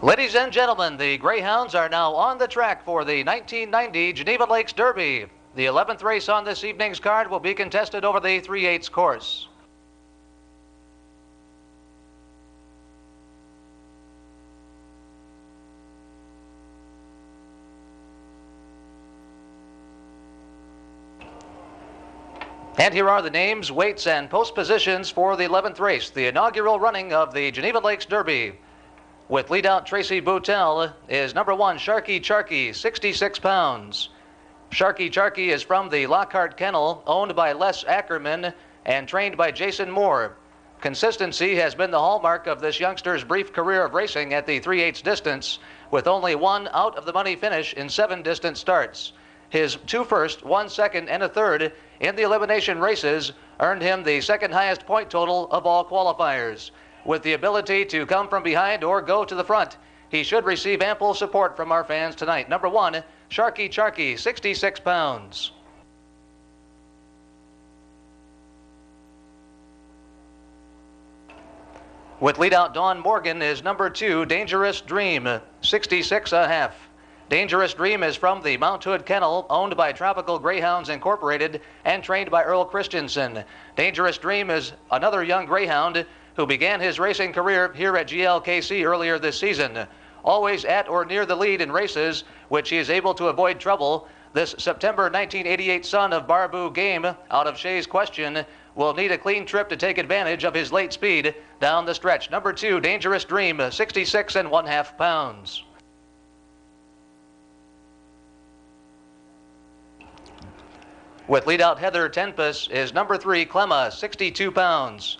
Ladies and gentlemen, the Greyhounds are now on the track for the 1990 Geneva Lakes Derby. The 11th race on this evening's card will be contested over the 3/8 course. And here are the names, weights, and post positions for the 11th race, the inaugural running of the Geneva Lakes Derby. With leadout Tracy Boutel is number 1, Sharky Charky, 66 pounds. Sharky Charky is from the Lockhart Kennel, owned by Les Ackerman and trained by Jason Moore. Consistency has been the hallmark of this youngster's brief career of racing at the 3/8 distance, with only one out-of-the-money finish in 7 distance starts. His 2 first, 1 second, and a third in the elimination races earned him the second highest point total of all qualifiers. With the ability to come from behind or go to the front, he should receive ample support from our fans tonight. Number 1, Sharky Charky, 66 pounds. With leadout Dawn Morgan is number 2, Dangerous Dream, 66.5. Dangerous Dream is from the Mount Hood Kennel, owned by Tropical Greyhounds Incorporated and trained by Earl Christensen. Dangerous Dream is another young greyhound who began his racing career here at GLKC earlier this season. Always at or near the lead in races, which he is able to avoid trouble, this September 1988 son of Barbu Game, out of Shay's Question, will need a clean trip to take advantage of his late speed down the stretch. Number 2, Dangerous Dream, 66.5 pounds. With leadout Heather Tenpus is number 3, Klemma, 62 pounds.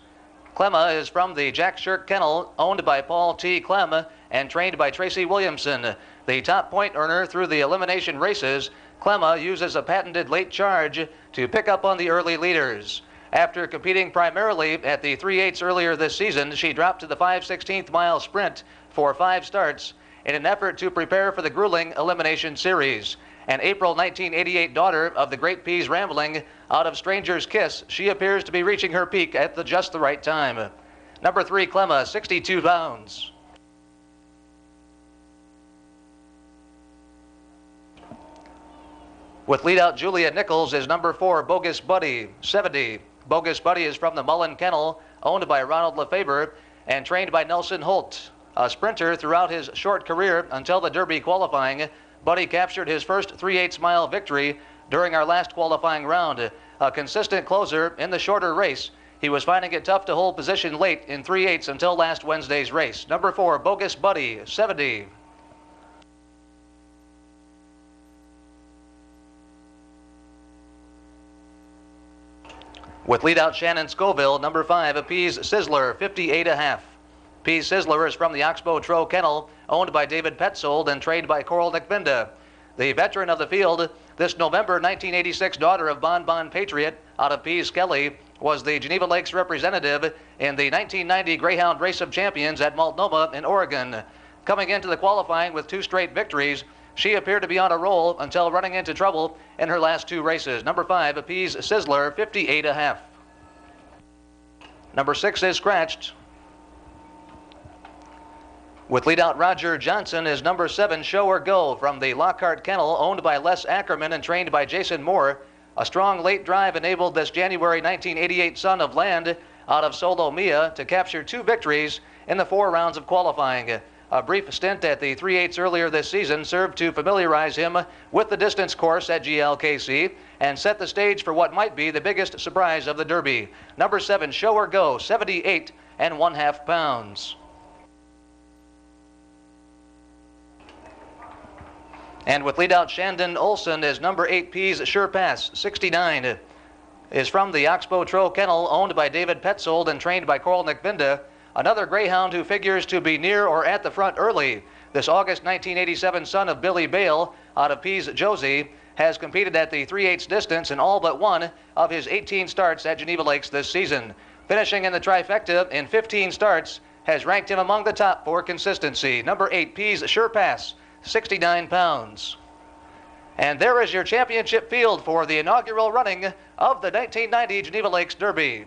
Klemma is from the Jack Shirk Kennel, owned by Paul T. Klemma and trained by Tracy Williamson. The top point earner through the elimination races, Klemma uses a patented late charge to pick up on the early leaders. After competing primarily at the 3/8 earlier this season, she dropped to the 5/16 mile sprint for 5 starts in an effort to prepare for the grueling elimination series. An April 1988 daughter of the Great Peas Rambling, out of Stranger's Kiss, she appears to be reaching her peak at just the right time. Number 3, Klemma, 62 pounds. With leadout Julia Nichols is number 4, Bogus Buddy, 70. Bogus Buddy is from the Mullen Kennel, owned by Ronald Lefebvre and trained by Nelson Holt. A sprinter throughout his short career until the Derby qualifying, Buddy captured his first 3/8 mile victory during our last qualifying round. A consistent closer in the shorter race, he was finding it tough to hold position late in 3/8 until last Wednesday's race. Number 4, Bogus Buddy, 70. With leadout Shannon Scoville, number 5, Pease Sizzler, 58.5. Pease Sizzler is from the Oxbow Tro Kennel, owned by David Petzold and trained by Coral Nickvinda. The veteran of the field, this November 1986 daughter of Bon Bon Patriot out of Pease Skelly, was the Geneva Lakes representative in the 1990 Greyhound Race of Champions at Multnomah in Oregon. Coming into the qualifying with 2 straight victories, she appeared to be on a roll until running into trouble in her last 2 races. Number 5, Pease Sizzler, 58.5. Number 6 is scratched. With leadout Roger Johnson is number 7, Show or Go, from the Lockhart Kennel, owned by Les Ackerman and trained by Jason Moore. A strong late drive enabled this January 1988 son of Land out of Solo Mia to capture 2 victories in the 4 rounds of qualifying. A brief stint at the 3/8 earlier this season served to familiarize him with the distance course at GLKC and set the stage for what might be the biggest surprise of the Derby. Number 7, Show or Go, 78.5 pounds. And with leadout Shandon Olson is number 8, Pease Sure Pass, 69. Is from the Oxbow Tro Kennel, owned by David Petzold and trained by Coral Nickvinda. Another greyhound who figures to be near or at the front early. This August 1987 son of Billy Bale out of Pease Josie has competed at the 3/8 distance in all but 1 of his 18 starts at Geneva Lakes this season. Finishing in the trifecta in 15 starts has ranked him among the top for consistency. Number 8, Pease Sure Pass, 69 pounds. And there is your championship field for the inaugural running of the 1990 Geneva Lakes Derby.